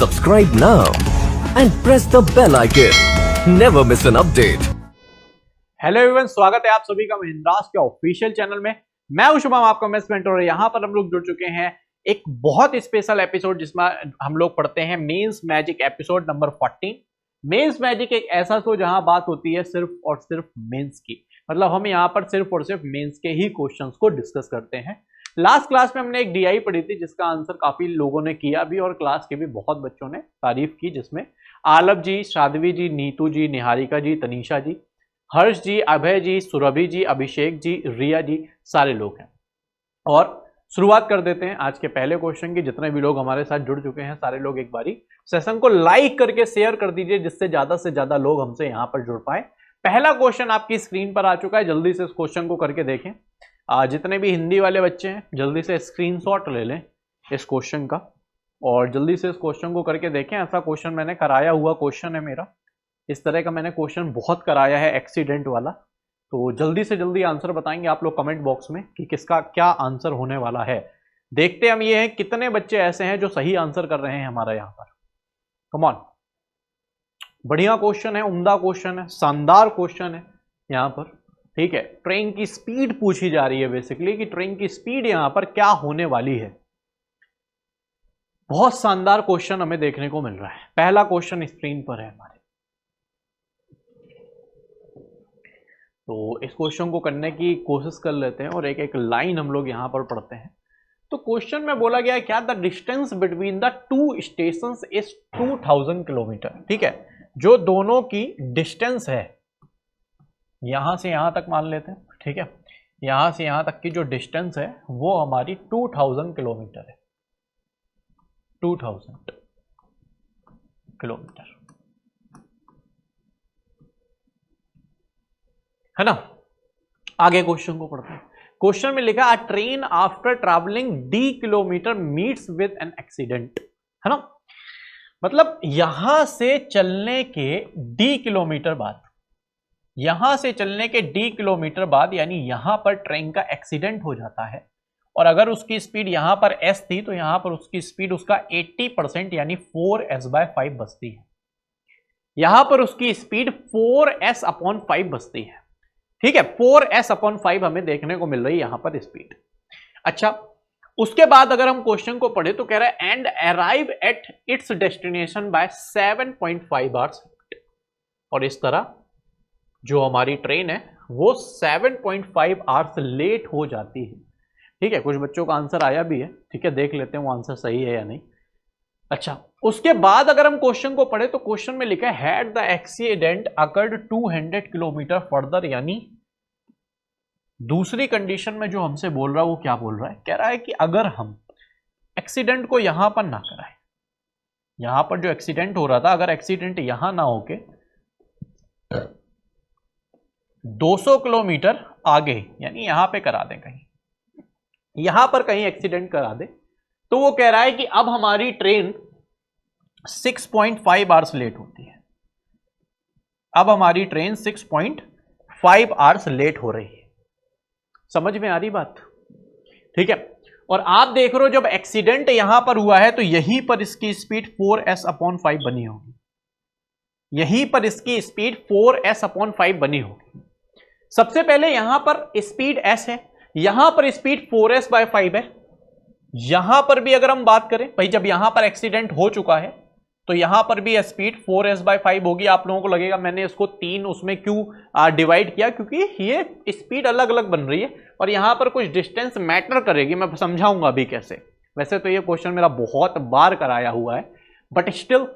Subscribe now and press the bell icon. Never miss an update. Hello everyone, स्वागत है आप सभी का महिंद्रास के ऑफिशियल चैनल में। मैं हूं शुभम, आपका मैथ्स मेंटर, और यहाँ पर हम लोग जुड़ चुके हैं एक बहुत स्पेशल एपिसोड जिसमें हम लोग पढ़ते हैं men's magic episode number 14। Men's magic एक ऐसा शो जहां बात होती है सिर्फ और सिर्फ मेंस की, मतलब हम यहाँ पर सिर्फ और सिर्फ मेंस के ही क्वेश्चंस को डिस्कस करते हैं। लास्ट क्लास में हमने एक डीआई पढ़ी थी जिसका आंसर काफी लोगों ने किया भी और क्लास के भी बहुत बच्चों ने तारीफ की, जिसमें आलम जी, साध्वी जी, नीतू जी, निहारिका जी, तनीषा जी, हर्ष जी, अभय जी, सुरभि जी, अभिषेक जी, रिया जी, सारे लोग हैं। और शुरुआत कर देते हैं आज के पहले क्वेश्चन की। जितने भी लोग हमारे साथ जुड़ चुके हैं सारे लोग एक बारी सेशन को लाइक करके शेयर कर दीजिए, जिससे ज्यादा से ज्यादा लोग हमसे यहां पर जुड़ पाए। पहला क्वेश्चन आपकी स्क्रीन पर आ चुका है, जल्दी से इस क्वेश्चन को करके देखें। जितने भी हिंदी वाले बच्चे हैं जल्दी से स्क्रीनशॉट ले लें इस क्वेश्चन का और जल्दी से इस क्वेश्चन को करके देखें। ऐसा क्वेश्चन मैंने कराया हुआ क्वेश्चन है मेरा, इस तरह का मैंने क्वेश्चन बहुत कराया है एक्सीडेंट वाला। तो जल्दी से जल्दी आंसर बताएंगे आप लोग कमेंट बॉक्स में कि किसका क्या आंसर होने वाला है। देखते हम ये हैं कितने बच्चे ऐसे हैं जो सही आंसर कर रहे हैं हमारा यहाँ पर। कम ऑन, बढ़िया क्वेश्चन है, उम्दा क्वेश्चन है, शानदार क्वेश्चन है यहाँ पर। ठीक है, ट्रेन की स्पीड पूछी जा रही है बेसिकली कि ट्रेन की स्पीड यहाँ पर क्या होने वाली है। बहुत शानदार क्वेश्चन हमें देखने को मिल रहा है। पहला क्वेश्चन स्क्रीन पर है हमारे, तो इस क्वेश्चन को करने की कोशिश कर लेते हैं और एक एक लाइन हम लोग यहां पर पढ़ते हैं। तो क्वेश्चन में बोला गया है क्या, the distance between the two stations is 2000 kilometre. ठीक है, जो दोनों की डिस्टेंस है यहां से यहां तक मान लेते हैं। ठीक है, यहां से यहां तक की जो डिस्टेंस है वो हमारी 2000 किलोमीटर है। 2000 किलोमीटर है ना। आगे क्वेश्चन को पढ़ते हैं। क्वेश्चन में लिखा अ train after travelling D kilometre meets with an accident, है ना। मतलब यहां से चलने के डी किलोमीटर बाद, यहां से चलने के डी किलोमीटर बाद यानी यहां पर ट्रेन का एक्सीडेंट हो जाता है। और अगर उसकी स्पीड यहां पर s थी तो यहां पर उसकी स्पीड उसका 80% यानी 4s/5 बचती है। यहां पर उसकी स्पीड 4s/5 बचती है। ठीक है, 4s/5 हमें देखने को मिल रही है यहां पर स्पीड। अच्छा, उसके बाद अगर हम क्वेश्चन को पढ़े तो कह रहा है and arrive at its destination by 7.5 hours. और इस तरह जो हमारी ट्रेन है वो 7.5 आवर्स लेट हो जाती है। ठीक है, कुछ बच्चों का आंसर आया भी है। ठीक है, देख लेते हैं वो आंसर सही है या नहीं। अच्छा, उसके बाद अगर हम क्वेश्चन को पढ़े तो क्वेश्चन में लिखा है had the accident occurred 200 kilometre further, यानी दूसरी कंडीशन में जो हमसे बोल रहा है वो क्या बोल रहा है, कह रहा है कि अगर हम एक्सीडेंट को यहां पर ना कराएं, यहां पर जो एक्सीडेंट हो रहा था अगर एक्सीडेंट यहां ना होके 200 किलोमीटर आगे यानी यहां पे करा दें, कहीं यहां पर कहीं एक्सीडेंट करा दे, तो वो कह रहा है कि अब हमारी ट्रेन 6.5 आवर्स लेट होती है। अब हमारी ट्रेन 6.5 आवर्स लेट हो रही है। समझ में आ रही बात? ठीक है, और आप देख रहे हो जब एक्सीडेंट यहां पर हुआ है तो यहीं पर इसकी स्पीड 4s/5 बनी होगी। यहीं पर इसकी स्पीड 4s/5 बनी होगी। सबसे पहले यहां पर स्पीड s है, यहां पर स्पीड 4s/5 है। यहां पर भी अगर हम बात करें भाई, जब यहां पर एक्सीडेंट हो चुका है तो यहां पर भी स्पीड 4s/5 होगी। आप लोगों को लगेगा मैंने इसको 3 उसमें क्यों डिवाइड किया, क्योंकि ये स्पीड अलग अलग बन रही है और यहां पर कुछ डिस्टेंस मैटर करेगी। मैं समझाऊंगा अभी कैसे। वैसे तो ये क्वेश्चन मेरा बहुत बार कराया हुआ है, बट स्टिल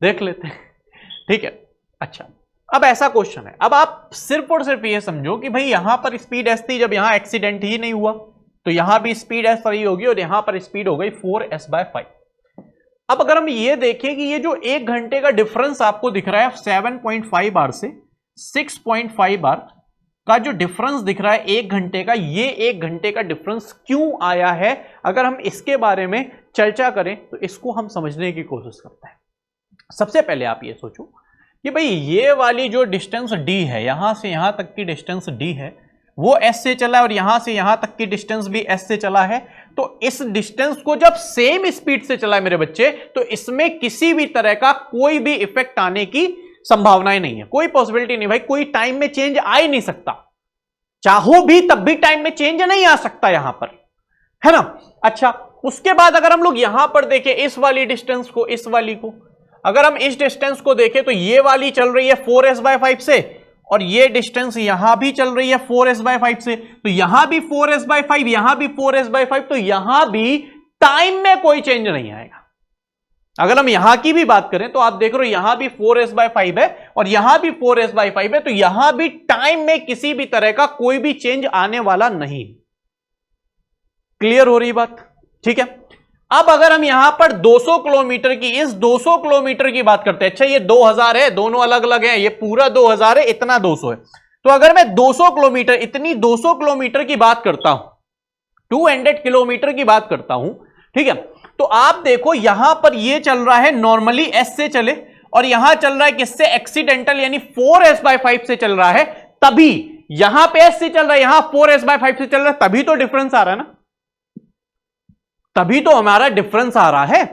देख लेते हैं। ठीक है, अच्छा, अब ऐसा क्वेश्चन है, अब आप सिर्फ और सिर्फ ये समझो कि भाई यहां पर स्पीड s थी जब यहां एक्सीडेंट ही नहीं हुआ, तो यहां भी स्पीड s रही होगी और यहां पर स्पीड हो गई 4s/5। अब अगर हम ये देखें कि ये जो 1 घंटे का डिफरेंस आपको दिख रहा है 7.5 आवर से 6.5 आवर का जो डिफरेंस दिख रहा है 1 घंटे का, ये 1 घंटे का डिफरेंस क्यों आया है, अगर हम इसके बारे में चर्चा करें तो इसको हम समझने की कोशिश करते हैं। सबसे पहले आप ये सोचो कि भाई ये वाली जो डिस्टेंस d है, यहां से यहां तक की डिस्टेंस d है, वो s से चला और यहां से यहां तक की डिस्टेंस भी s से चला है। तो इस डिस्टेंस को जब सेम स्पीड से चला है मेरे बच्चे, तो इसमें किसी भी तरह का कोई भी इफेक्ट आने की संभावनाएं नहीं है, कोई पॉसिबिलिटी नहीं भाई, कोई टाइम में चेंज आ ही नहीं सकता, चाहो भी तब भी टाइम में चेंज नहीं आ सकता यहां पर, है ना। अच्छा, उसके बाद अगर हम लोग यहां पर देखें इस वाली डिस्टेंस को, इस वाली को, अगर हम इस डिस्टेंस को देखें तो ये वाली चल रही है 4s/5 से, और ये डिस्टेंस यहां भी चल रही है 4s/5 से, तो यहां भी 4s/5, यहां भी 4s/5, तो यहां भी टाइम में कोई चेंज नहीं आएगा। अगर हम यहां की भी बात करें तो आप देख रहे हो यहां भी 4s/5 है और यहां भी 4s/5 है, तो यहां भी टाइम में किसी भी तरह का कोई भी चेंज आने वाला नहीं। क्लियर हो रही बात? ठीक है। अब अगर हम यहां पर 200 किलोमीटर की, इस 200 किलोमीटर की बात करते हैं, अच्छा ये 2000 है, दोनों अलग अलग है, ये पूरा 2000 है, इतना 200 है, तो अगर मैं 200 किलोमीटर, इतनी 200 किलोमीटर की बात करता हूं, 200 किलोमीटर की बात करता हूं, ठीक है, तो आप देखो यहां पर ये चल रहा है नॉर्मली एस से चले, और यहां चल रहा है किससे, एक्सीडेंटल यानी 4s/5 से चल रहा है, तभी यहां पे एस से चल रहा है, यहां 4s/5 से चल रहा है, तभी तो डिफरेंस आ रहा है ना, तभी तो हमारा डिफरेंस आ रहा है।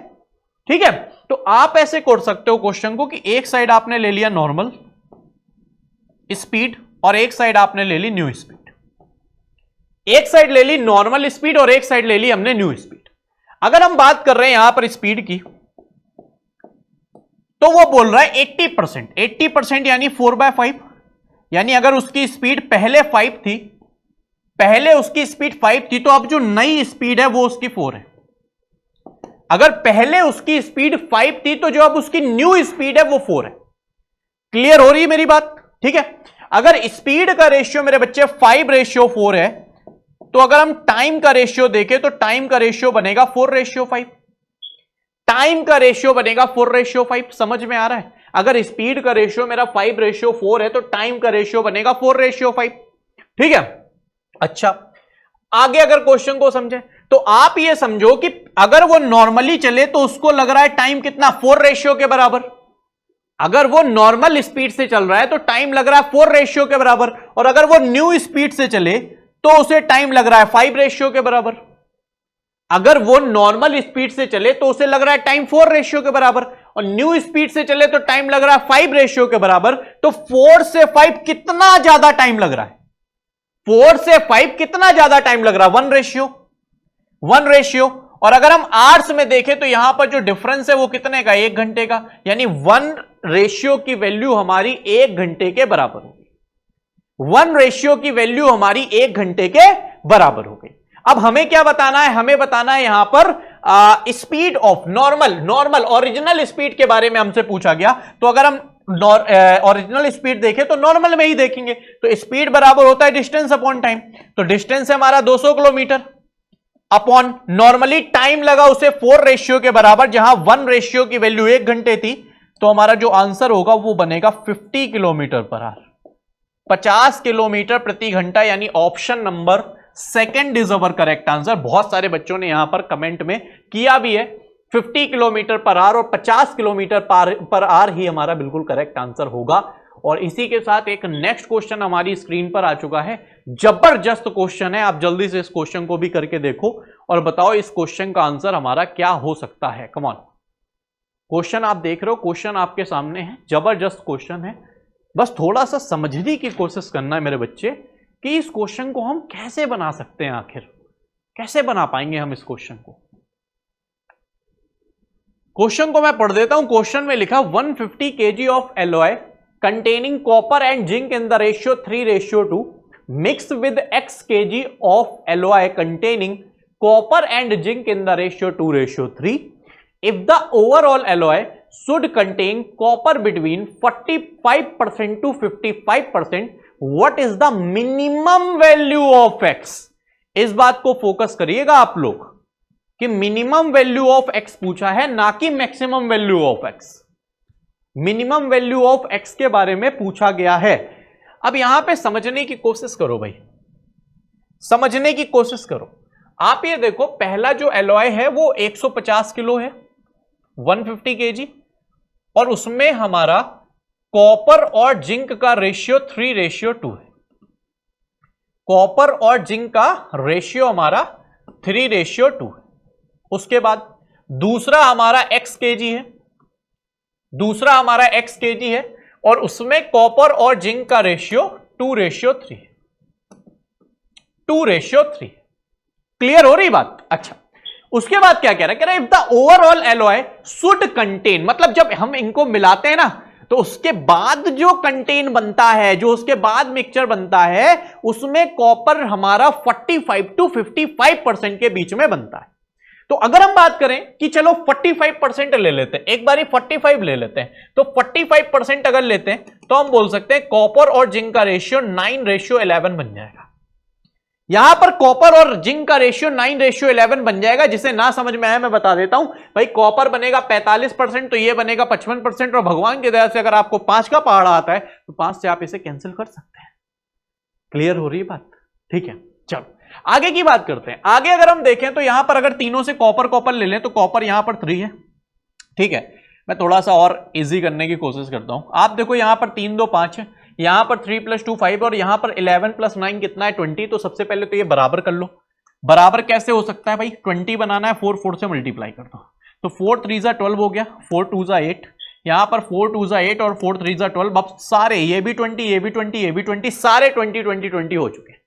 ठीक है, तो आप ऐसे कर सकते हो क्वेश्चन को कि एक साइड आपने ले लिया नॉर्मल स्पीड और एक साइड आपने ले ली न्यू स्पीड, एक साइड ले ली नॉर्मल स्पीड और एक साइड ले ली हमने न्यू स्पीड। अगर हम बात कर रहे हैं यहां पर स्पीड की, तो वो बोल रहा है 80%, 80% यानी 4/5, यानी अगर उसकी स्पीड पहले 5 थी, पहले उसकी स्पीड 5 थी, तो अब जो नई स्पीड है वो उसकी 4 है। अगर पहले उसकी स्पीड 5 थी, तो जो अब उसकी न्यू स्पीड है वो 4 है। क्लियर हो रही है मेरी बात? ठीक है, अगर स्पीड का रेशियो मेरे बच्चे 5:4 है, तो अगर हम टाइम का रेशियो देखें तो टाइम का रेशियो बनेगा 4:5, टाइम का रेशियो बनेगा 4:5। समझ में आ रहा है? अगर स्पीड का रेशियो मेरा 5:4 है, तो टाइम का रेशियो बनेगा 4:5। ठीक है, अच्छा आगे अगर क्वेश्चन को समझे तो आप ये समझो कि अगर वो नॉर्मली चले तो उसको लग रहा है टाइम कितना, 4 के बराबर। अगर वो नॉर्मल स्पीड से चल रहा है तो टाइम लग रहा है 4 के बराबर, और अगर वो न्यू स्पीड से चले तो उसे टाइम लग रहा है 5 के बराबर। अगर वो नॉर्मल स्पीड से चले तो उसे लग रहा है टाइम 4 के बराबर, और न्यू स्पीड से चले तो टाइम लग रहा है 5 के बराबर। तो 4 से 5 कितना ज्यादा टाइम लग रहा है? 4 से 5 कितना ज्यादा टाइम लग रहा है? 1 रेशियो। और अगर हम आवर्स में देखें तो यहां पर जो डिफरेंस है वो कितने का, 1 घंटे का, यानी 1 रेशियो की वैल्यू हमारी 1 घंटे के बराबर होगी। 1 रेशियो की वैल्यू हमारी 1 घंटे के बराबर हो गई। अब हमें क्या बताना है? हमें बताना है यहां पर speed of normal original speed के बारे में हमसे पूछा गया। तो अगर हम ओरिजिनल स्पीड देखें तो नॉर्मल में ही देखेंगे, तो स्पीड बराबर होता है डिस्टेंस अपॉन टाइम। तो डिस्टेंस है हमारा 200 किलोमीटर अपॉन नॉर्मली टाइम लगा उसे 4 रेशियो के बराबर, जहां 1 रेशियो की वैल्यू 1 घंटे थी। तो हमारा जो आंसर होगा वो बनेगा 50 किलोमीटर पर आवर, 50 किलोमीटर प्रति घंटा, यानी option number second is our correct answer. बहुत सारे बच्चों ने यहां पर कमेंट में किया भी है, 50 किलोमीटर पर आवर और 50 किलोमीटर पर आवर ही हमारा बिल्कुल करेक्ट आंसर होगा। और इसी के साथ एक नेक्स्ट क्वेश्चन हमारी स्क्रीन पर आ चुका है, जबरदस्त क्वेश्चन है, आप जल्दी से इस क्वेश्चन को भी करके देखो और बताओ इस क्वेश्चन का आंसर हमारा क्या हो सकता है। कम ऑन, क्वेश्चन आप देख रहे हो, क्वेश्चन आपके सामने है, जबरदस्त क्वेश्चन है। बस थोड़ा सा समझने की कोशिश करना है मेरे बच्चे कि इस क्वेश्चन को हम कैसे बना सकते हैं, आखिर कैसे बना पाएंगे हम इस क्वेश्चन को। क्वेश्चन को मैं पढ़ देता हूं। क्वेश्चन में लिखा 150 kg of alloy containing copper and zinc in the ratio 3:2 mixed with x kg of alloy containing copper and zinc in the ratio 2:3. If the overall alloy should contain copper between 45% to 55%, what is the minimum value of x? इस बात को focus करिएगा आप लोग कि minimum value of x पूछा है, ना कि maximum value of x। Minimum value of x के बारे में पूछा गया है। अब यहां पे समझने की कोशिश करो भाई, समझने की कोशिश करो। आप ये देखो, पहला जो एलॉय है वो 150 किलो है, 150 kg, और उसमें हमारा कॉपर और जिंक का रेशियो 3:2 है। कॉपर और जिंक का रेशियो हमारा 3:2 है। उसके बाद दूसरा हमारा x kg है, दूसरा हमारा x kg है, और उसमें कॉपर और जिंक का रेशियो 2:3 है, 2:3। क्लियर हो रही बात? अच्छा, उसके बाद क्या कह रहा है, if the overall alloy should contain, मतलब जब हम इनको मिलाते हैं ना तो उसके बाद जो कंटेन बनता है, जो उसके बाद मिक्सचर बनता है, उसमें कॉपर हमारा 45 to 55% के बीच में बनता है। तो अगर हम बात करें कि चलो 45% ले लेते हैं, एक बारी 45 ले लेते हैं, तो 45% अगर लेते हैं तो हम बोल सकते हैं कॉपर और जिंक का रेशियो 9:11 बन जाएगा। यहां पर कॉपर और जिंक का रेशियो 9:11 बन जाएगा। जिसे ना समझ में आया मैं बता देता हूं भाई, कॉपर बनेगा 45%, तो ये बनेगा 55%, और भगवान की दया से अगर आपको 5 का पहाड़ा आता है तो 5 से आप इसे कैंसिल कर सकते हैं। क्लियर हो रही है बात? ठीक है, चलो आगे की बात करते हैं। आगे अगर हम देखें तो यहां पर अगर तीनों से कॉपर कॉपर ले लें तो कॉपर यहां पर 3 है। ठीक है, मैं थोड़ा सा और इजी करने की कोशिश करता हूं। आप देखो यहां पर 3 2 5 है, यहां पर 3 + 2 5, और यहां पर 11 + 9 कितना है 20। तो सबसे पहले तो ये बराबर कर लो। बराबर कैसे हो सकता है भाई? 20 बनाना है, 4 4 से मल्टीप्लाई कर दो, तो 4 3 12 हो गया, 4 2 8, यहां पर 4 2 8 और 4 3 12। अब सारे ये भी 20, ये भी 20, ये भी 20, सारे 20 20 20 हो चुके हैं।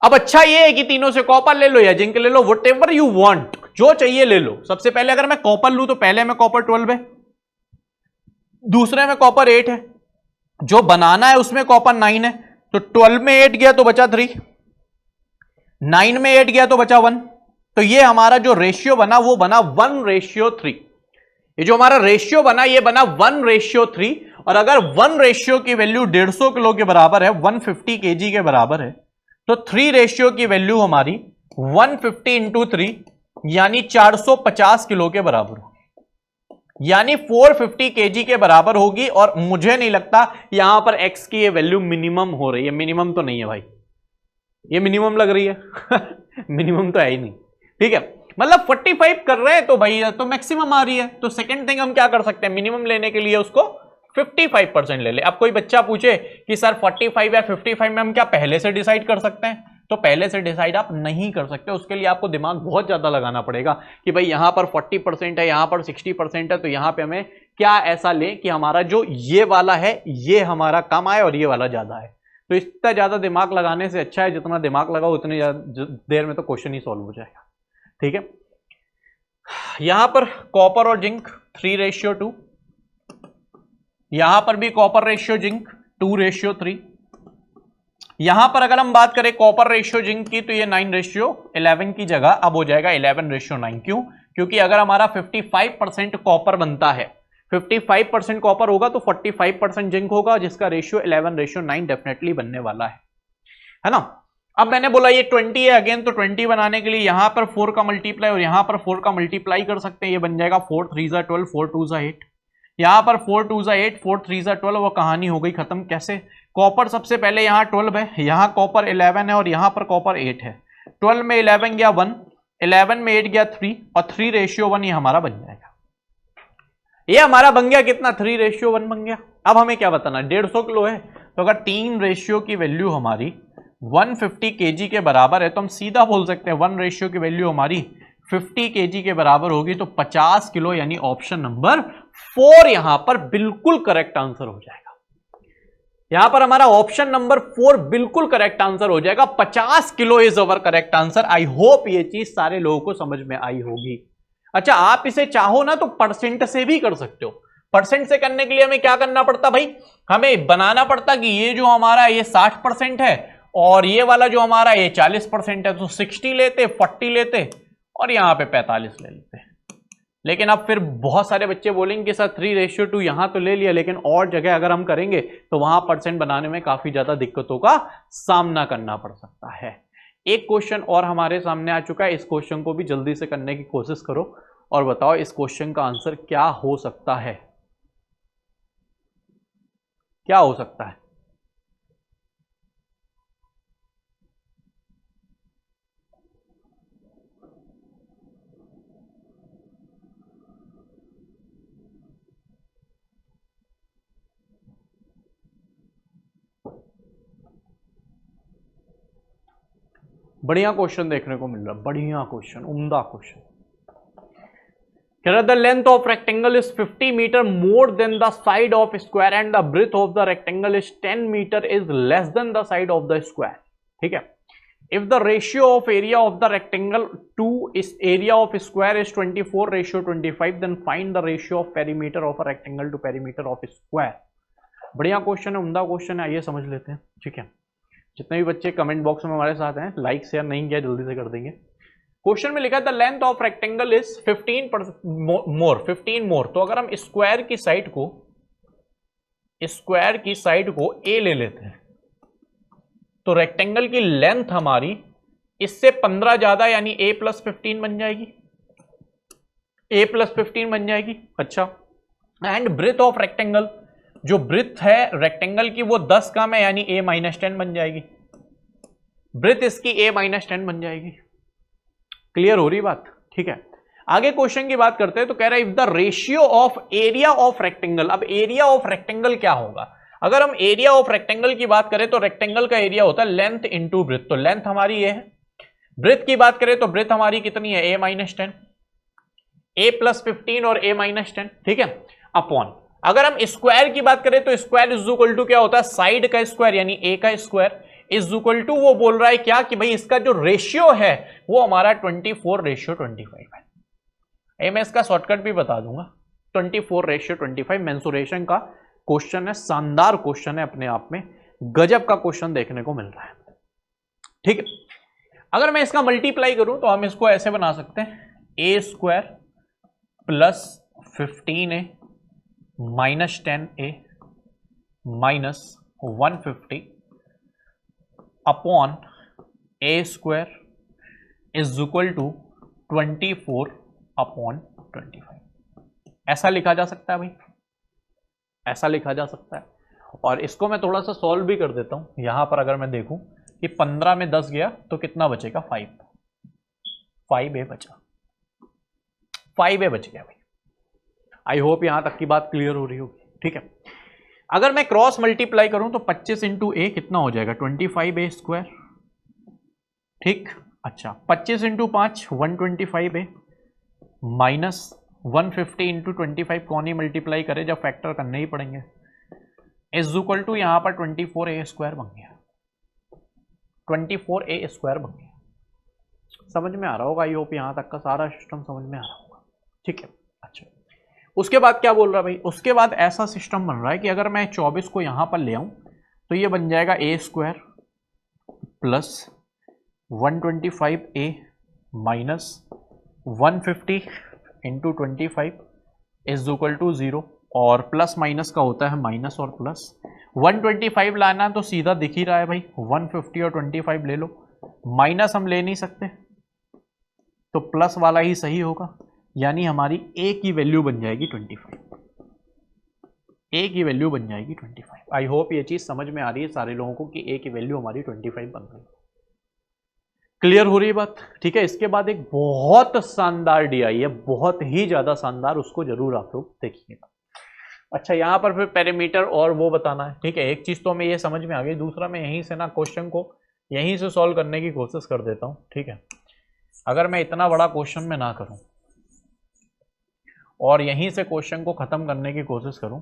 अब अच्छा ये है कि तीनों से कॉपर ले लो या जिंक ले लो, वट एवर यू वॉन्ट, जो चाहिए ले लो। सबसे पहले अगर मैं कॉपर लूं तो पहले में कॉपर 12 है, दूसरे में कॉपर 8 है, जो बनाना है उसमें कॉपर 9 है, तो 12 में 8 गया तो बचा 3, 9 में 8 गया तो बचा 1। तो ये हमारा जो रेशियो बना वो बना 1:3। ये जो हमारा रेशियो बना ये बना 1:3। और अगर 1 की वैल्यू 150 किलो के बराबर है, 150 kg के बराबर है, तो 3 की वैल्यू हमारी 150 इंटू 3 यानी 450 किलो के बराबर होगी, यानी 450 kg के बराबर होगी। और मुझे नहीं लगता यहां पर x की ये वैल्यू मिनिमम हो रही है। मिनिमम तो नहीं है भाई, ये मिनिमम लग रही है मिनिमम तो है ही नहीं। ठीक है, मतलब 45 कर रहे हैं तो भाई तो मैक्सिमम आ रही है। तो सेकंड थिंग हम क्या कर सकते हैं, मिनिमम लेने के लिए उसको 55% ले ले। अब कोई बच्चा पूछे कि सर 45 या 55 में हम क्या पहले से डिसाइड कर सकते हैं, तो पहले से डिसाइड आप नहीं कर सकते। उसके लिए आपको दिमाग बहुत ज्यादा लगाना पड़ेगा कि भाई यहां पर 40% है, यहां पर 60% है, तो यहां पे हमें क्या ऐसा लें कि हमारा जो ये वाला है ये हमारा कम आए और ये वाला ज्यादा है। तो इतना ज्यादा दिमाग लगाने से अच्छा है जितना दिमाग लगाओ उतनी देर में तो क्वेश्चन ही सॉल्व हो जाएगा। ठीक है, यहां पर कॉपर और जिंक 3:2, यहां पर भी कॉपर रेशियो जिंक 2:3। यहां पर अगर हम बात करें कॉपर रेशियो जिंक की तो ये 9:11 की जगह अब हो जाएगा 11:9। क्यों? क्योंकि अगर हमारा 55% कॉपर बनता है, 55% कॉपर होगा तो 45% जिंक होगा, जिसका रेशियो 11:9 डेफिनेटली बनने वाला है ना। अब मैंने बोला ये 20 है अगेन, तो 20 बनाने के लिए यहां पर 4 का मल्टीप्लाई और यहां पर 4 का मल्टीप्लाई कर सकते हैं। ये बन जाएगा 4 3 12, 4 2 8, यहां पर 4 2 8, 4 3 12। वो कहानी हो गई खत्म। कैसे? कॉपर सबसे पहले यहां 12 है, यहां कॉपर 11 है और यहां पर कॉपर 8 है। 12 में 11 गया 1, 11 में 8 गया 3, और 3:1 ये हमारा बन जाएगा। ये हमारा बन गया कितना? 3:1 बन गया। अब हमें क्या बताना, 150 किलो है, तो अगर 3 रेशियो की वैल्यू हमारी 150 kg के बराबर है तो हम सीधा बोल सकते हैं 1 रेशियो की वैल्यू हमारी 50 kg के बराबर होगी, तो 50 किलो, यानी ऑप्शन नंबर 4 यहां पर बिल्कुल करेक्ट आंसर हो जाएगा। यहां पर हमारा ऑप्शन नंबर 4 बिल्कुल करेक्ट आंसर हो जाएगा। 50 kilo is our correct answer. I hope ये चीज सारे लोगों को समझ में आई होगी। अच्छा, आप इसे चाहो ना तो परसेंट से भी कर सकते हो। परसेंट से करने के लिए हमें क्या करना पड़ता भाई, हमें बनाना पड़ता कि ये जो हमारा ये 60% है और ये वाला जो हमारा ये 40% है, तो 60 लेते, 40 लेते और यहां पे 45 ले लेते। लेकिन अब फिर बहुत सारे बच्चे बोलेंगे कि सर 3:2 यहां तो ले लिया, लेकिन और जगह अगर हम करेंगे तो वहां परसेंट बनाने में काफी ज्यादा दिक्कतों का सामना करना पड़ सकता है। एक क्वेश्चन और हमारे सामने आ चुका है, इस क्वेश्चन को भी जल्दी से करने की कोशिश करो और बताओ इस क्वेश्चन का आंसर क्या हो सकता है। क्या हो सकता है? बढ़िया क्वेश्चन देखने को मिल रहा है, बढ़िया क्वेश्चन, उम्दा क्वेश्चन। कह रहा the length of rectangle is 50 metre more than the side of square and the breadth of the rectangle is 10 metre is less than the side of the square. ठीक है, if the ratio of area of the rectangle to इस area of square is 24:25 then find the ratio of perimeter of a rectangle to perimeter of square. बढ़िया question है, उम्दा question है, आइए समझ लेते हैं। ठीक है, जितने भी बच्चे कमेंट बॉक्स में हमारे साथ हैं, लाइक शेयर नहीं किया जल्दी से कर देंगे। क्वेश्चन में लिखा है the length of rectangle is 15 मोर। तो अगर हम स्क्वायर की साइड को ए ले लेते हैं तो रेक्टेंगल की लेंथ हमारी इससे 15 ज्यादा यानी a + 15 बन जाएगी, a + 15 बन जाएगी। अच्छा, एंड ब्रेथ ऑफ रेक्टेंगल, जो ब्रेथ है रेक्टेंगल की वो 10 कम है यानी a - 10 बन जाएगी, ब्रेथ इसकी a - 10 बन जाएगी। क्लियर हो रही बात? ठीक है, आगे क्वेश्चन की बात करते हैं। तो कह रहा है if the ratio of area of rectangle, अब एरिया ऑफ रेक्टेंगल क्या होगा? अगर हम एरिया ऑफ रेक्टेंगल की बात करें तो रेक्टेंगल का एरिया होता है लेंथ इंटू ब्रेथ, तो लेंथ हमारी ये है। ब्रेथ की बात करें तो ब्रेथ हमारी कितनी है, a - 10, a + 15 और a - 10। ठीक है, अपॉन अगर हम स्क्वायर की बात करें तो स्क्वायर इज इक्वल टू क्या होता है, साइड का स्क्वायर यानी a का स्क्वायर इज इक्वल टू, वो बोल रहा है क्या कि भाई इसका जो रेशियो है वो हमारा 24:25 है। मैं इसका शॉर्टकट भी बता दूंगा, 24:25 मेंसुरेशन का क्वेश्चन है, शानदार क्वेश्चन है अपने आप में, गजब का क्वेश्चन देखने को मिल रहा है। ठीक है, अगर मैं इसका मल्टीप्लाई करूं तो हम इसको ऐसे बना सकते हैं, a² + 15a - 10a - 150 upon a² is equal to 24/25। ऐसा लिखा जा सकता है भाई, ऐसा लिखा जा सकता है। और इसको मैं थोड़ा सा सॉल्व भी कर देता हूं। यहां पर अगर मैं देखूं कि 15 में 10 गया तो कितना बचेगा, 5a बचा, 5a बच गया भाई। आई होप यहां तक की बात क्लियर हो रही होगी। ठीक है, अगर मैं क्रॉस मल्टीप्लाई करूं तो 25 × a कितना हो जाएगा, 25a²। ठीक, अच्छा 25 × 5 125a माइनस 150 × 25 कौन ही मल्टीप्लाई करे जब फैक्टर करने ही पड़ेंगे, इज इक्वल टू यहां पर 24a² बन गया, 24a² बन गया। समझ में आ रहा होगा, आई होप यहां तक का सारा सिस्टम समझ में आ रहा होगा। ठीक है, अच्छा उसके बाद क्या बोल रहा है भाई, उसके बाद ऐसा सिस्टम बन रहा है कि अगर मैं 24 को यहां पर ले आऊं तो ये बन जाएगा a² + 125a minus 150 × 25 is equal to 0, और प्लस माइनस का होता है माइनस और प्लस। 125 लाना तो सीधा दिख ही रहा है भाई, 150 और 25 ले लो, माइनस हम ले नहीं सकते तो प्लस वाला ही सही होगा, यानी हमारी a की वैल्यू बन जाएगी 25, a की वैल्यू बन जाएगी 25। आई होप ये चीज समझ में आ रही है सारे लोगों को कि a की वैल्यू हमारी 25 बन गई। क्लियर हो रही है बात? ठीक है, इसके बाद एक बहुत शानदार DI है, बहुत ही ज्यादा शानदार, उसको जरूर आप लोग देखिएगा। अच्छा, यहाँ पर फिर पेरीमीटर और वो बताना है। ठीक है, एक चीज तो हमें ये समझ में आ गई, दूसरा मैं यहीं से ना क्वेश्चन को यहीं से सॉल्व करने की कोशिश कर देता हूँ। ठीक है, अगर मैं इतना बड़ा क्वेश्चन में ना करूँ और यहीं से क्वेश्चन को खत्म करने की कोशिश करूँ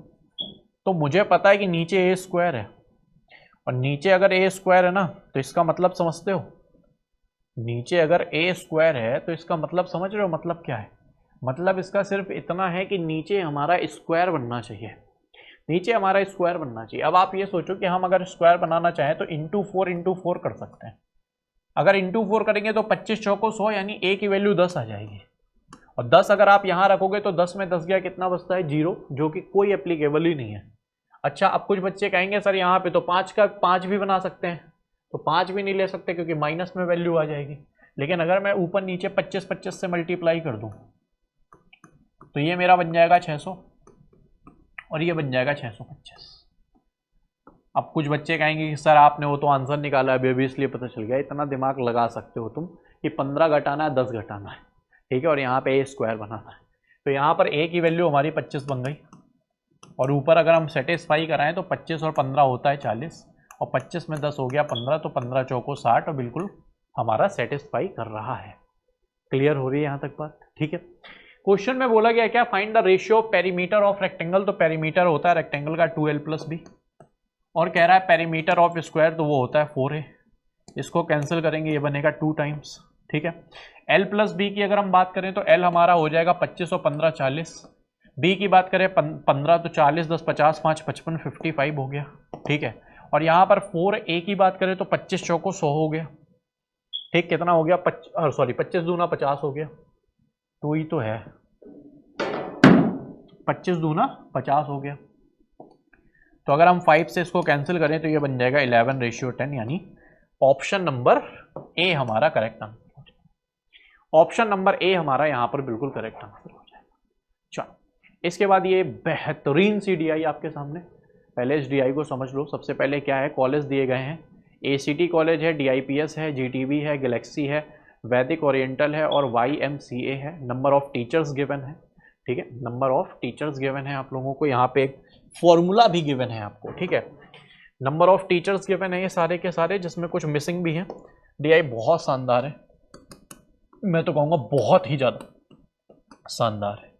तो मुझे पता है कि नीचे a² है, और नीचे अगर a² है ना तो इसका मतलब समझते हो, नीचे अगर a² है तो इसका मतलब समझ रहे हो, मतलब क्या है, मतलब इसका सिर्फ इतना है कि नीचे हमारा स्क्वायर बनना चाहिए, नीचे हमारा स्क्वायर बनना चाहिए। अब आप ये सोचो कि हम अगर स्क्वायर बनाना चाहें तो इंटू 4 कर सकते हैं। अगर इंटू 4 करेंगे तो 25 चौको 100 यानी a की वैल्यू 10 आ जाएगी, और 10 अगर आप यहाँ रखोगे तो 10 में 10 गया कितना बचता है, 0, जो कि कोई एप्लीकेबल ही नहीं है। अच्छा, अब कुछ बच्चे कहेंगे सर यहाँ पे तो 5 का 5 भी बना सकते हैं, तो 5 भी नहीं ले सकते क्योंकि माइनस में वैल्यू आ जाएगी। लेकिन अगर मैं ऊपर नीचे 25 से मल्टीप्लाई कर दूं तो ये मेरा बन जाएगा 600 और ये बन जाएगा 625। अब कुछ बच्चे कहेंगे कि सर आपने वो तो आंसर निकाला अभी इसलिए पता चल गया। इतना दिमाग लगा सकते हो तुम कि 15 घटाना है, 10 घटाना है, ठीक है, और यहाँ पे a² बनाना है। तो यहाँ पर a की वैल्यू हमारी 25 बन गई, और ऊपर अगर हम सेटिस्फाई कराएं तो 25 और 15 होता है 40, और 25 में 10 हो गया 15, तो 15 चौको 60 और बिल्कुल हमारा सेटिस्फाई कर रहा है। क्लियर हो रही है यहां तक बात? ठीक है। क्वेश्चन में बोला गया क्या, find the ratio of perimeter of rectangle, तो पेरीमीटर होता है रेक्टेंगल का 2l + b, और कह रहा है पेरीमीटर ऑफ स्क्वायर, तो वो होता है 4a। इसको कैंसिल करेंगे, ये बनेगा 2 टाइम्स। ठीक है। l + b की अगर हम बात करें तो l हमारा हो जाएगा 25 और 15 40, b की बात करें 15 तो 40 10 50 5 55 55 हो गया। ठीक है। और यहाँ पर 4a की बात करें तो 25 चौको 100 हो गया। ठीक, कितना हो गया, 25 दूना 50 हो गया, तो ही तो है, 25 दूना 50 हो गया। तो अगर हम 5 से इसको कैंसिल करें तो ये बन जाएगा 11:10, यानी ऑप्शन नंबर ए हमारा करेक्ट आंसर हो जाएगा। ऑप्शन नंबर ए हमारा यहां पर बिल्कुल करेक्ट आंसर हो जाएगा। चलो, इसके बाद ये बेहतरीन सी डीआई आपके सामने, पहले इस डीआई को समझ लो। सबसे पहले क्या है, कॉलेज दिए गए हैं, एसीटी कॉलेज है, डीआईपीएस है, जीटीबी है, गैलेक्सी है, वैदिक ओरिएंटल है और वाईएमसीए है। नंबर ऑफ टीचर्स गिवन है। ठीक है, नंबर ऑफ टीचर्स गिवन है आप लोगों को, यहाँ पे एक फॉर्मूला भी गिवन है आपको। ठीक है, नंबर ऑफ टीचर्स गिवन है ये सारे के सारे, जिसमें कुछ मिसिंग भी है। डीआई बहुत शानदार है, मैं तो कहूँगा बहुत ही ज़्यादा शानदार है।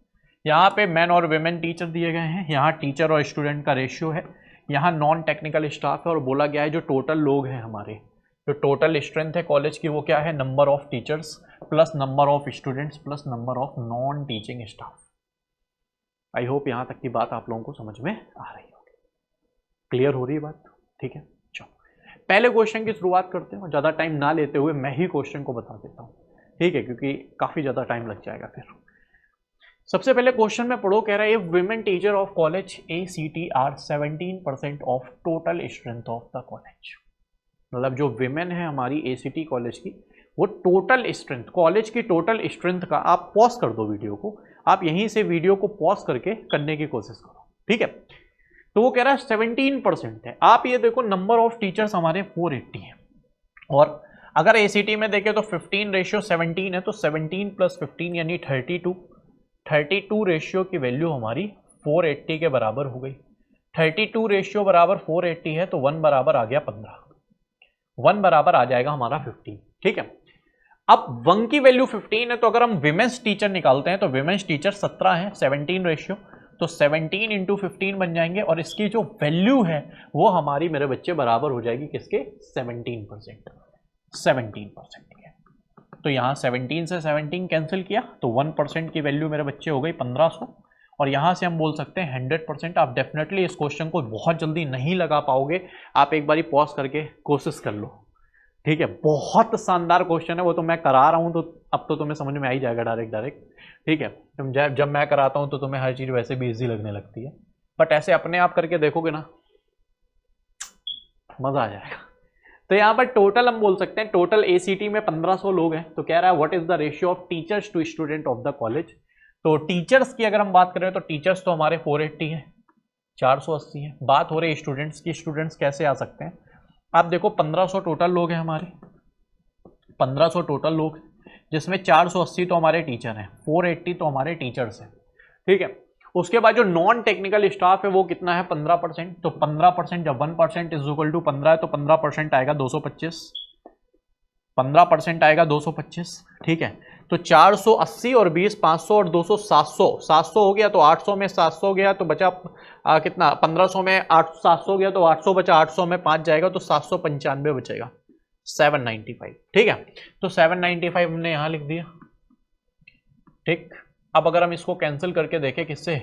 यहाँ पे मैन और वेमेन टीचर दिए गए हैं, यहाँ टीचर और स्टूडेंट का रेशियो है, यहाँ नॉन टेक्निकल स्टाफ है, और बोला गया है जो टोटल लोग हैं हमारे, जो टोटल स्ट्रेंथ है कॉलेज की, वो क्या है, number of teachers plus number of students plus number of non teaching staff. I hope यहाँ तक की बात आप लोगों को समझ में आ रही होगी, क्लियर हो रही है बात? ठीक है, चलो पहले क्वेश्चन की शुरुआत करते हैं, ज़्यादा टाइम ना लेते हुए मैं ही क्वेश्चन को बता देता हूँ। ठीक है, क्योंकि काफ़ी ज़्यादा टाइम लग जाएगा फिर। सबसे पहले क्वेश्चन में पढ़ो, कह रहा है if women teacher of college ACT are 17% of total strength of the college. मतलब जो विमेन है हमारी एसीटी कॉलेज की, वो टोटल स्ट्रेंथ, कॉलेज की टोटल स्ट्रेंथ का, आप पॉज कर दो वीडियो को, आप यहीं से वीडियो को पॉज करके करने की कोशिश करो। ठीक है, तो वो कह रहा है 17% है। आप ये देखो, नंबर ऑफ टीचर्स हमारे 480 है, और अगर एसीटी में देखें तो 15:17 है, तो 17 + 15 यानी 32 रेशियो की वैल्यू हमारी 480 के बराबर हो गई। 32 रेशियो बराबर 480 है, तो 1 बराबर आ गया 15, 1 बराबर आ जाएगा हमारा 15। ठीक है, अब 1 की वैल्यू 15 है, तो अगर हम विमेंस टीचर निकालते हैं तो विमेंस टीचर 17 है, 17 रेशियो, तो 17 × 15 बन जाएंगे, और इसकी जो वैल्यू है वो हमारी मेरे बच्चे बराबर हो जाएगी किसके, 17%। 17% है, तो यहाँ 17 से 17 कैंसिल किया, तो 1% की वैल्यू मेरे बच्चे हो गई 1500, और यहाँ से हम बोल सकते हैं 100%। आप डेफिनेटली इस क्वेश्चन को बहुत जल्दी नहीं लगा पाओगे, आप एक बारी पॉज करके कोशिश कर लो। ठीक है, बहुत शानदार क्वेश्चन है, वो तो मैं करा रहा हूँ, तो अब तो तुम्हें समझ में आ ही जाएगा डायरेक्ट। ठीक है, जब मैं कराता हूँ तो तुम्हें हर चीज़ वैसे भी ईजी लगने लगती है, बट ऐसे अपने आप करके देखोगे ना, मज़ा आ जाएगा। तो यहाँ पर टोटल हम बोल सकते हैं, टोटल एसीटी में 1500 लोग हैं, तो कह रहा है what is the ratio of teachers to student of the college. तो टीचर्स की अगर हम बात करें तो टीचर्स तो हमारे 480 है, 480 है। बात हो रही है स्टूडेंट्स की, स्टूडेंट्स कैसे आ सकते हैं, आप देखो 1500 टोटल लोग हैं हमारे, 1500 टोटल लोग, जिसमें 480 तो हमारे टीचर हैं, 480 तो हमारे टीचर्स हैं। ठीक है, उसके बाद जो नॉन टेक्निकल स्टाफ है वो कितना है, 15%। तो 15% जब 1% = 15 है, तो 15% आएगा 225, 15% आएगा 225। ठीक है, तो 480 और 20 500 और 200 700, 700 हो गया, तो 800 में 700 गया तो बचा कितना, 1500 में 700 गया तो 800 बचा, 800 में 5 जाएगा तो 795 बचेगा, 795। ठीक है, तो 795 हमने यहाँ लिख दिया। ठीक, अब अगर हम इसको कैंसिल करके देखें किससे,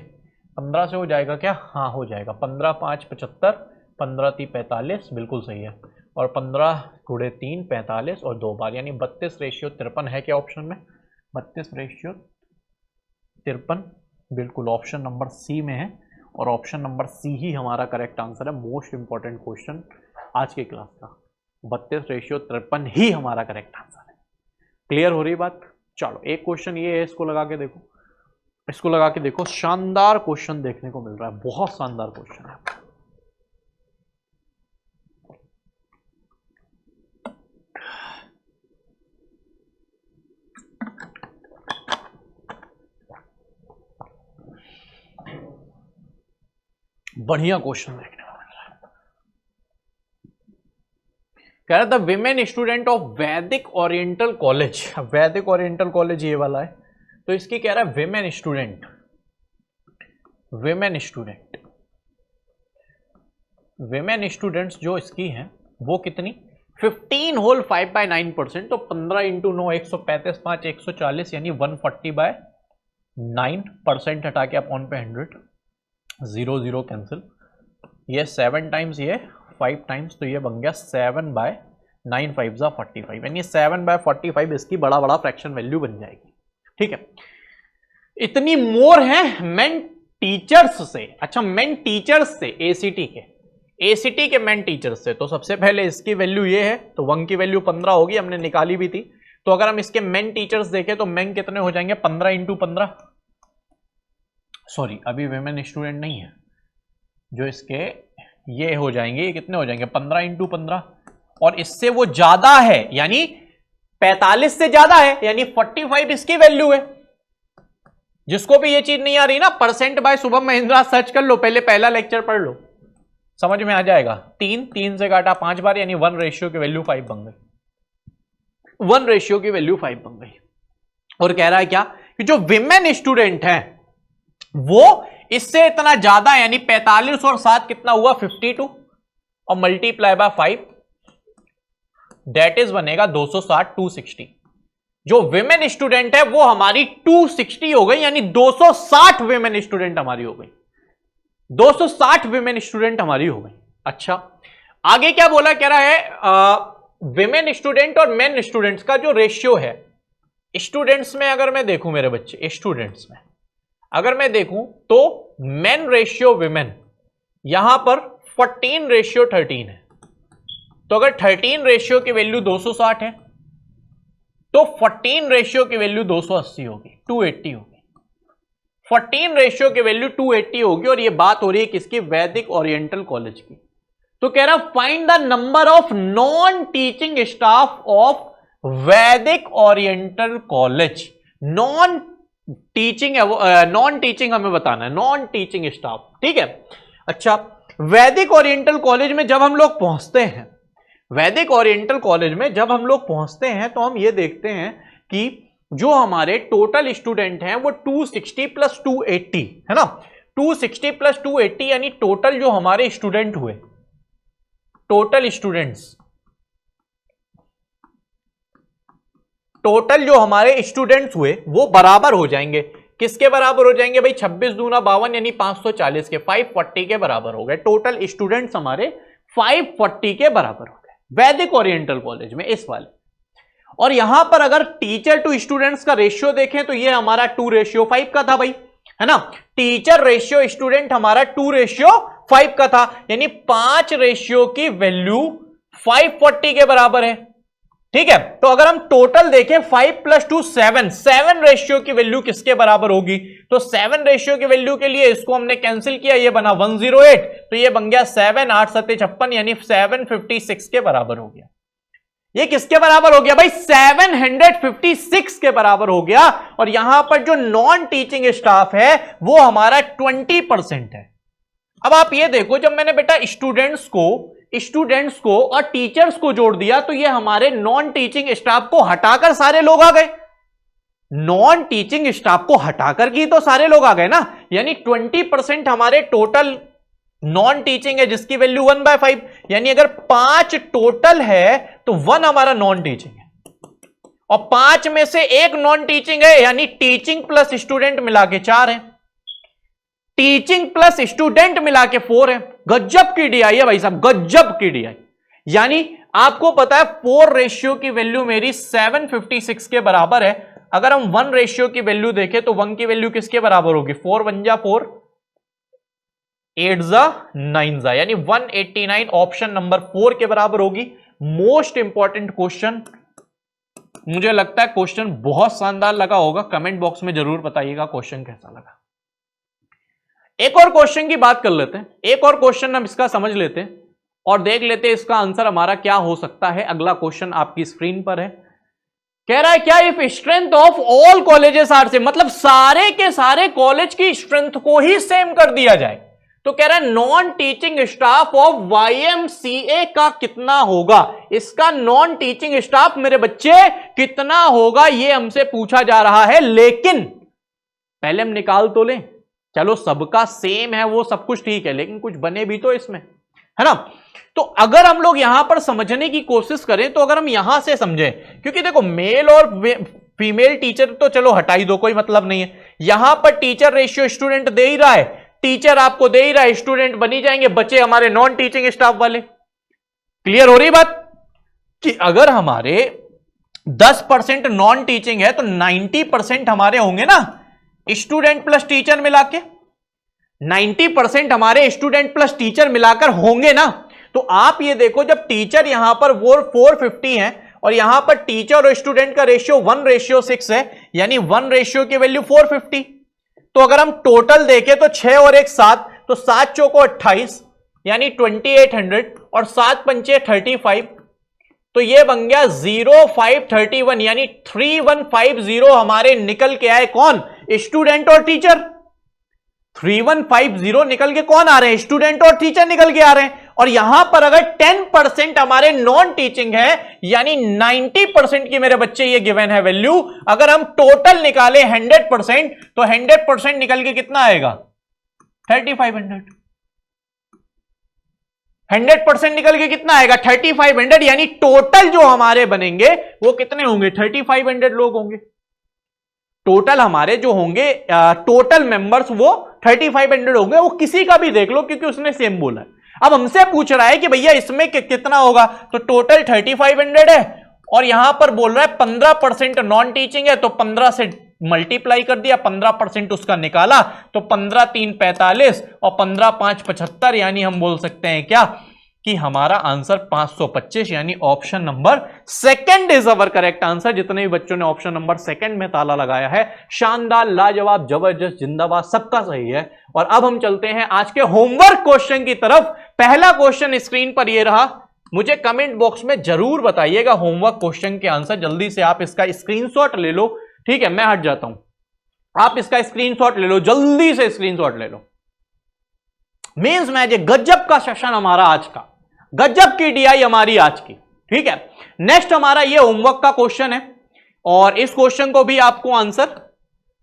15 से हो जाएगा क्या, हाँ हो जाएगा, 15 × 5 = 75, 15 × 3 = 45, बिल्कुल सही है, और 15 × 3 = 45 और 2 बार, यानी 32:53 है क्या ऑप्शन में, 32:53 बिल्कुल ऑप्शन नंबर सी में है, और ऑप्शन नंबर सी ही हमारा करेक्ट आंसर है। मोस्ट इंपॉर्टेंट क्वेश्चन आज की क्लास का, 32:53 ही हमारा करेक्ट आंसर है। क्लियर हो रही बात? चलो एक क्वेश्चन ये है, इसको लगा के देखो, इसको लगा के देखो, शानदार क्वेश्चन देखने को मिल रहा है, बहुत शानदार क्वेश्चन है। बढ़िया क्वेश्चन देखने को मिल रहा है। कह रहा था विमेन स्टूडेंट ऑफ वैदिक ओरिएंटल कॉलेज, वैदिक ओरिएंटल कॉलेज ये वाला है, तो इसकी कह रहा है विमेन स्टूडेंट, विमेन स्टूडेंट्स जो इसकी हैं वो कितनी 15 होल 5/9%, तो 15 इंटू 9 135 5 140 यानी 140/9% हटा के अपॉन पे 100, 0 0 कैंसिल, ये 7 टाइम्स ये 5 टाइम्स, तो ये बन गया 7/9 5 45 यानी 7/45 इसकी बड़ा बड़ा फ्रैक्शन वैल्यू बन जाएगी। ठीक है, इतनी मोर है मेन टीचर्स से। अच्छा, मेन टीचर्स से एसीटी के मेन टीचर्स से, तो सबसे पहले इसकी वैल्यू ये है, तो 1 की वैल्यू 15 होगी, हमने निकाली भी थी। तो अगर हम इसके मेन टीचर्स देखें तो मेन कितने हो जाएंगे 15 इंटू 15, सॉरी अभी विमेन स्टूडेंट नहीं है, जो इसके ये हो जाएंगे, ये कितने हो जाएंगे 15 इंटू 15, और इससे वो ज्यादा है यानी 45 से ज्यादा है यानी 45 इसकी वैल्यू है। जिसको भी ये चीज नहीं आ रही ना, percent by Shubham Mahindra search कर लो, पहले पहला लेक्चर पढ़ लो, समझ में आ जाएगा। 3 से काटा 5 बार यानी 1 रेशियो की वैल्यू 5 बन गई, 1 रेशियो की वैल्यू 5 बन गई। और कह रहा है क्या कि जो विमेन स्टूडेंट है वो इससे इतना ज्यादा यानी 45 और 7 कितना हुआ 52, और मल्टीप्लाई बाय 5 दैट इज बनेगा 260 260। जो विमेन स्टूडेंट है वो हमारी 260 हो गई यानी 260 विमेन स्टूडेंट हमारी हो गई, 260 विमेन स्टूडेंट हमारी हो गई। अच्छा, आगे क्या बोला, कह रहा है विमेन स्टूडेंट और मेन स्टूडेंट्स का जो रेशियो है, स्टूडेंट्स में अगर मैं देखूं मेरे बच्चे, स्टूडेंट्स में अगर मैं देखूं तो मेन रेशियो विमेन यहां पर 14 रेशियो 13 है, तो अगर 13 रेशियो की वैल्यू 260 है तो 14 रेशियो की वैल्यू 280 होगी, 280 होगी, 14 रेशियो की वैल्यू 280 होगी। और ये बात हो रही है किसकी, वैदिक ओरिएंटल कॉलेज की। तो कह रहा find the number of non teaching staff of वैदिक ओरिएंटल कॉलेज। नॉन टीचिंग हमें बताना है, नॉन टीचिंग स्टाफ, ठीक है। अच्छा, वैदिक ओरिएंटल कॉलेज में जब हम लोग पहुंचते हैं, वैदिक ओरिएंटल कॉलेज में जब हम लोग पहुंचते हैं तो हम ये देखते हैं कि जो हमारे टोटल स्टूडेंट हैं वो 260 प्लस 280 है ना, 260 प्लस 280 यानी टोटल जो हमारे स्टूडेंट हुए, टोटल जो हमारे स्टूडेंट्स हुए वो बराबर हो जाएंगे, किसके बराबर हो जाएंगे भाई, 26 दूना 52 यानी 540 के, 540 के बराबर हो गए। टोटल स्टूडेंट्स हमारे 540 के बराबर हो गए वैदिक ओरिएंटल कॉलेज में, इस वाले। और यहां पर अगर टीचर टू स्टूडेंट्स का रेशियो देखें तो ये हमारा 2:5 का था भाई, है ना। टीचर रेशियो स्टूडेंट हमारा 2:5 का था, यानी 5 रेशियो की वैल्यू 540 के बराबर है, ठीक है। तो अगर हम टोटल देखें 5 + 2 7 रेशियो की वैल्यू किसके बराबर होगी, तो 7 रेशियो की वैल्यू के लिए इसको हमने कैंसिल किया, ये बना 108, तो ये बन गया 7 8 7 56 यानी 756 के बराबर हो गया। ये किसके बराबर हो गया भाई, 756 के बराबर हो गया। और यहां पर जो नॉन टीचिंग स्टाफ है वो हमारा 20% है। अब आप ये देखो, जब मैंने बेटा स्टूडेंट्स को और टीचर्स को जोड़ दिया तो ये हमारे नॉन टीचिंग स्टाफ को हटाकर सारे लोग आ गए, नॉन टीचिंग स्टाफ को हटाकर की तो सारे लोग आ गए ना, यानी 20% हमारे टोटल नॉन टीचिंग है जिसकी वैल्यू 1/5, यानी अगर 5 टोटल है तो 1 हमारा नॉन टीचिंग है, और 5 में से 1 नॉन टीचिंग है, यानी टीचिंग प्लस स्टूडेंट मिला के 4 है, टीचिंग प्लस स्टूडेंट मिला के 4 है। गजब की डीआई है भाई साहब, गजब की डीआई। यानी आपको पता है 4 रेशियो की वैल्यू मेरी 756 के बराबर है। अगर हम 1 रेशियो की वैल्यू देखें तो 1 की वैल्यू किसके बराबर होगी, 4 1 जा 4 8 जा 9 जा, यानी 189 ऑप्शन नंबर 4 के बराबर होगी। मोस्ट इंपॉर्टेंट क्वेश्चन, मुझे लगता है क्वेश्चन बहुत शानदार लगा होगा, कमेंट बॉक्स में जरूर बताइएगा क्वेश्चन कैसा लगा। एक और क्वेश्चन की बात कर लेते हैं, एक और क्वेश्चन हम इसका समझ लेते हैं और देख लेते हैं इसका आंसर हमारा क्या हो सकता है। अगला क्वेश्चन आपकी स्क्रीन पर है, कह रहा है क्या if strength of all colleges are same, मतलब सारे के सारे कॉलेज की स्ट्रेंथ को ही सेम कर दिया जाए, तो कह रहा है non teaching staff of YMCA का कितना होगा, इसका नॉन टीचिंग स्टाफ मेरे बच्चे कितना होगा, ये हमसे पूछा जा रहा है। लेकिन पहले हम निकाल तो लें, चलो सबका सेम है वो सब कुछ ठीक है, लेकिन कुछ बने भी तो इसमें, है ना। तो अगर हम लोग यहां पर समझने की कोशिश करें, तो अगर हम यहां से समझें, क्योंकि देखो मेल और फीमेल टीचर तो चलो हटा ही दो, कोई मतलब नहीं है। यहां पर टीचर रेशियो स्टूडेंट दे ही रहा है, टीचर आपको दे ही रहा है, स्टूडेंट बनी जाएंगे, बच्चे हमारे नॉन टीचिंग स्टाफ वाले। क्लियर हो रही बात कि अगर हमारे 10% नॉन टीचिंग है तो 90% हमारे होंगे ना स्टूडेंट प्लस टीचर मिला के, 90% हमारे स्टूडेंट प्लस टीचर मिलाकर होंगे ना। तो आप ये देखो, जब टीचर यहां पर वो 450 है और यहां पर टीचर और स्टूडेंट का रेशियो 1:6 है, यानी 1 रेशियो की वैल्यू 450। तो अगर हम टोटल देखें तो 6 और 1 7, तो 7 चौको 28 यानी 2800 और 7 पंचे 35, तो ये बन गया 0531 यानी 3150 हमारे निकल के आए कौन, स्टूडेंट और टीचर। 3150 निकल के कौन आ रहे हैं, स्टूडेंट और टीचर निकल के आ रहे हैं। और यहां पर अगर 10% हमारे नॉन टीचिंग है, यानी 90% की मेरे बच्चे ये गिवन है वैल्यू। अगर हम टोटल निकाले 100%, तो 100% निकल के कितना आएगा 3500। 100% निकल के कितना आएगा 3500, यानी टोटल जो हमारे बनेंगे वो कितने होंगे 3500 लोग होंगे। टोटल हमारे जो होंगे टोटल मेंबर्स वो 3500 होंगे। वो किसी का भी देख लो, क्योंकि उसने सेम बोला है। अब हमसे पूछ रहा है कि भैया इसमें कितना होगा, तो टोटल 3500 है और यहां पर बोल रहा है 15% नॉन टीचिंग है, तो 15 से मल्टीप्लाई कर दिया, 15% उसका निकाला, तो 15 3 45 और 15 5 75, यानी हम बोल सकते हैं क्या कि हमारा आंसर 525, यानी option number second is our correct answer. जितने भी बच्चों ने ऑप्शन नंबर सेकंड में ताला लगाया है, शानदार, लाजवाब, जबरदस्त, जिंदाबाद, सबका सही है। और अब हम चलते हैं आज के होमवर्क क्वेश्चन की तरफ। पहला क्वेश्चन स्क्रीन पर ये रहा, मुझे कमेंट बॉक्स में जरूर बताइएगा होमवर्क क्वेश्चन के आंसर। जल्दी से आप इसका स्क्रीनशॉट ले लो, ठीक है, मैं हट जाता हूं, आप इसका स्क्रीनशॉट ले लो, जल्दी से स्क्रीनशॉट ले लो। मींस मैजिक गजब का सेशन हमारा आज का, गजब की डीआई हमारी आज की, ठीक है। नेक्स्ट हमारा ये होमवर्क का क्वेश्चन है और इस क्वेश्चन को भी आपको आंसर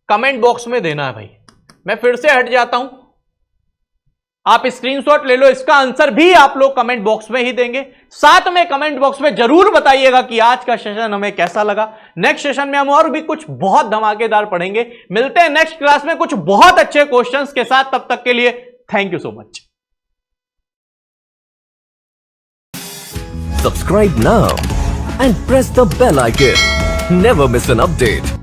कमेंट बॉक्स में देना है भाई। मैं फिर से हट जाता हूं, आप स्क्रीनशॉट ले लो, इसका आंसर भी आप लोग कमेंट बॉक्स में ही देंगे। साथ में कमेंट बॉक्स में जरूर बताइएगा कि आज का सेशन हमें कैसा लगा। नेक्स्ट सेशन में हम और भी कुछ बहुत धमाकेदार पढ़ेंगे। मिलते हैं नेक्स्ट क्लास में कुछ बहुत अच्छे क्वेश्चंस के साथ। तब तक के लिए thank you so much. Subscribe now and press the bell icon. Never miss an update.